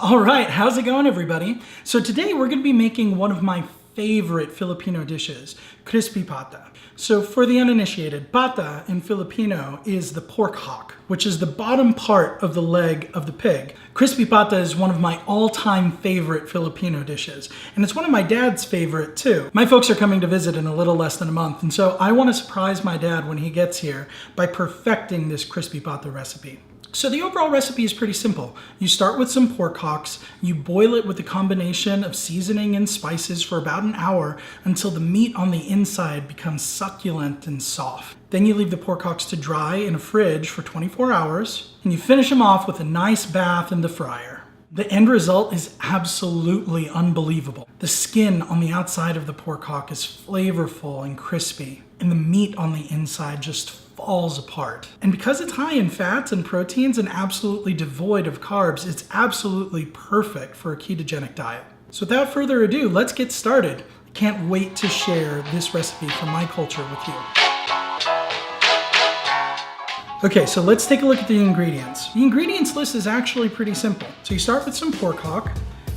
All right, how's it going, everybody? So today we're going to be making one of my favorite Filipino dishes, crispy pata. So for the uninitiated, pata in Filipino is the pork hock, which is the bottom part of the leg of the pig. Crispy pata is one of my all-time favorite Filipino dishes, and it's one of my dad's favorite too. My folks are coming to visit in a little less than a month, and so I want to surprise my dad when he gets here by perfecting this crispy pata recipe. So the overall recipe is pretty simple. You start with some pork hocks, you boil it with a combination of seasoning and spices for about an hour until the meat on the inside becomes succulent and soft. Then you leave the pork hocks to dry in a fridge for 24 hours, and you finish them off with a nice bath in the fryer. The end result is absolutely unbelievable. The skin on the outside of the pork hock is flavorful and crispy, and the meat on the inside just falls apart. And because it's high in fats and proteins and absolutely devoid of carbs, it's absolutely perfect for a ketogenic diet. So without further ado, let's get started. I can't wait to share this recipe from my culture with you. Okay, so let's take a look at the ingredients. The ingredients list is actually pretty simple. So you start with some pork hock.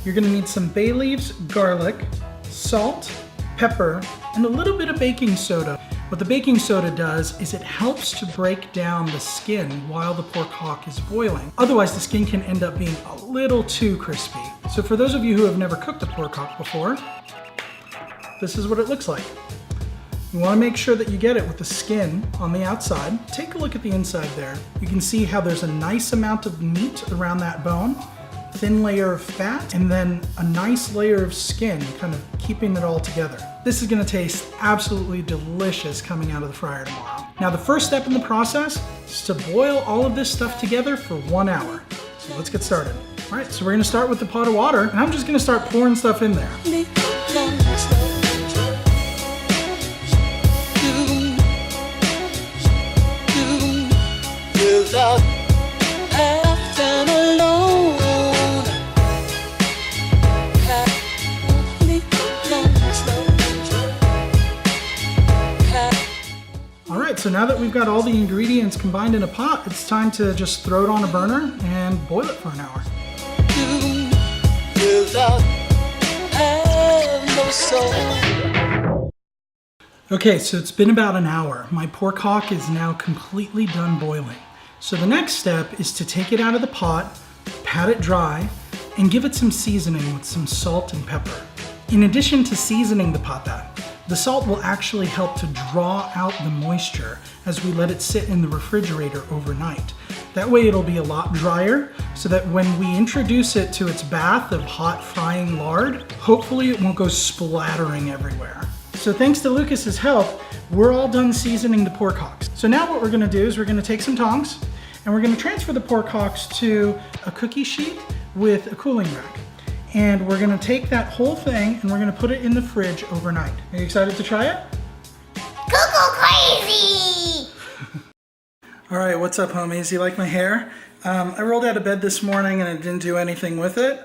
You're gonna need some bay leaves, garlic, salt, pepper, and a little bit of baking soda. What the baking soda does is it helps to break down the skin while the pork hock is boiling. Otherwise, the skin can end up being a little too crispy. So for those of you who have never cooked a pork hock before, this is what it looks like. You want to make sure that you get it with the skin on the outside. Take a look at the inside there. You can see how there's a nice amount of meat around that bone, thin layer of fat, and then a nice layer of skin, kind of keeping it all together. This is gonna taste absolutely delicious coming out of the fryer tomorrow. Now, the first step in the process is to boil all of this stuff together for 1 hour. So let's get started. All right, so we're gonna start with the pot of water, and I'm just gonna start pouring stuff in there. So now that we've got all the ingredients combined in a pot, it's time to just throw it on a burner and boil it for an hour. Okay, so it's been about an hour. My pork hock is now completely done boiling. So the next step is to take it out of the pot, pat it dry, and give it some seasoning with some salt and pepper. In addition to seasoning the pata, the salt will actually help to draw out the moisture as we let it sit in the refrigerator overnight. That way it'll be a lot drier so that when we introduce it to its bath of hot frying lard, hopefully it won't go splattering everywhere. So thanks to Lucas's help, we're all done seasoning the pork hocks. So now what we're gonna do is we're gonna take some tongs and we're gonna transfer the pork hocks to a cookie sheet with a cooling rack. And we're gonna take that whole thing and we're gonna put it in the fridge overnight. Are you excited to try it? Cuckoo crazy! All right, what's up, homies? You like my hair? I rolled out of bed this morning and I didn't do anything with it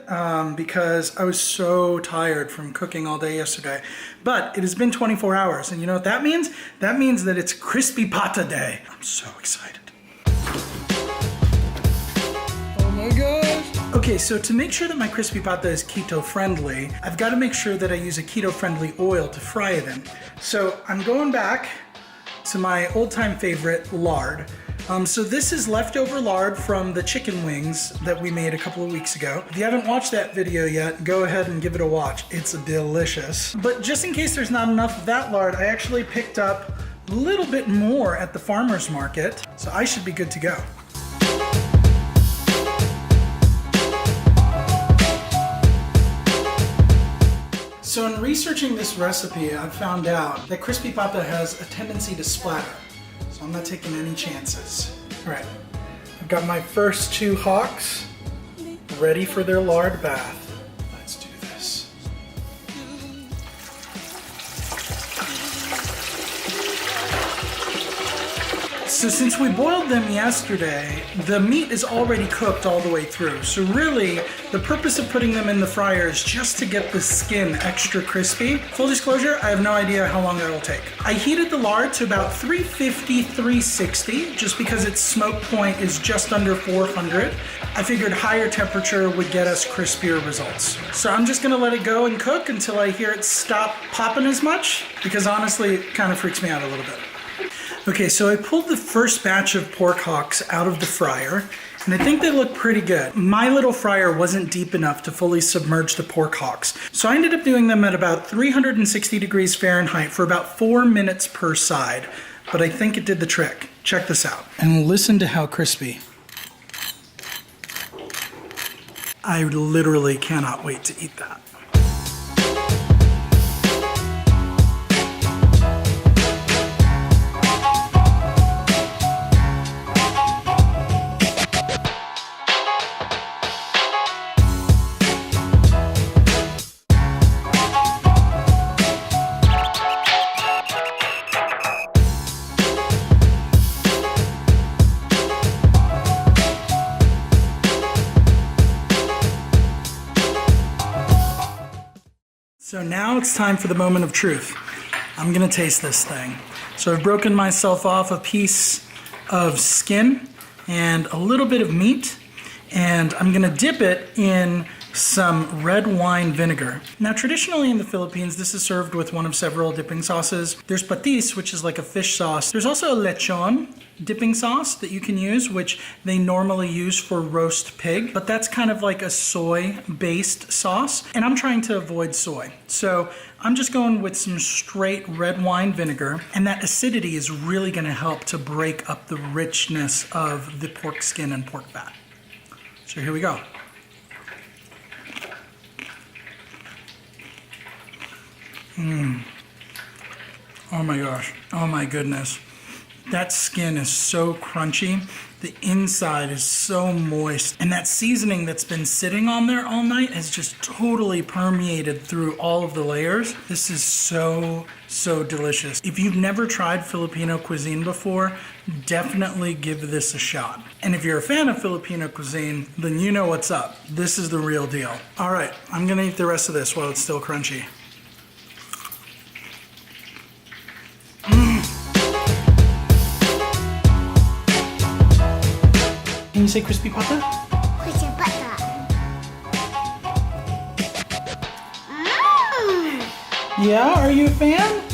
because I was so tired from cooking all day yesterday. But it has been 24 hours, and you know what that means? That means that it's crispy pata day. I'm so excited. Oh my gosh! Okay, so to make sure that my crispy pata is keto friendly, I've got to make sure that I use a keto friendly oil to fry it in. So I'm going back to my old time favorite, lard. So this is leftover lard from the chicken wings that we made a couple of weeks ago. If you haven't watched that video yet, go ahead and give it a watch. It's delicious. But just in case there's not enough of that lard, I actually picked up a little bit more at the farmer's market, so I should be good to go. So in researching this recipe, I've found out that crispy pata has a tendency to splatter. So I'm not taking any chances. All right, I've got my first 2 hocks ready for their lard bath. Let's do this. So since we boiled them yesterday, the meat is already cooked all the way through. So really, the purpose of putting them in the fryer is just to get the skin extra crispy. Full disclosure, I have no idea how long that'll take. I heated the lard to about 350, 360, just because its smoke point is just under 400. I figured higher temperature would get us crispier results. So I'm just gonna let it go and cook until I hear it stop popping as much, because honestly, it kind of freaks me out a little bit. Okay, so I pulled the first batch of pork hocks out of the fryer, and I think they look pretty good. My little fryer wasn't deep enough to fully submerge the pork hocks, so I ended up doing them at about 360 degrees Fahrenheit for about 4 minutes per side, but I think it did the trick. Check this out. And listen to how crispy. I literally cannot wait to eat that. So now it's time for the moment of truth. I'm gonna taste this thing. So I've broken myself off a piece of skin and a little bit of meat, and I'm gonna dip it in some red wine vinegar. Now traditionally in the Philippines, this is served with one of several dipping sauces. There's patis, which is like a fish sauce. There's also a lechon dipping sauce that you can use, which they normally use for roast pig, but that's kind of like a soy-based sauce, and I'm trying to avoid soy. So I'm just going with some straight red wine vinegar, and that acidity is really gonna help to break up the richness of the pork skin and pork fat. So here we go. Oh my gosh, oh my goodness. That skin is so crunchy. The inside is so moist. And that seasoning that's been sitting on there all night has just totally permeated through all of the layers. This is so, so delicious. If you've never tried Filipino cuisine before, definitely give this a shot. And if you're a fan of Filipino cuisine, then you know what's up. This is the real deal. All right, I'm gonna eat the rest of this while it's still crunchy. Can you say crispy pata? Crispy pata. Yeah, are you a fan?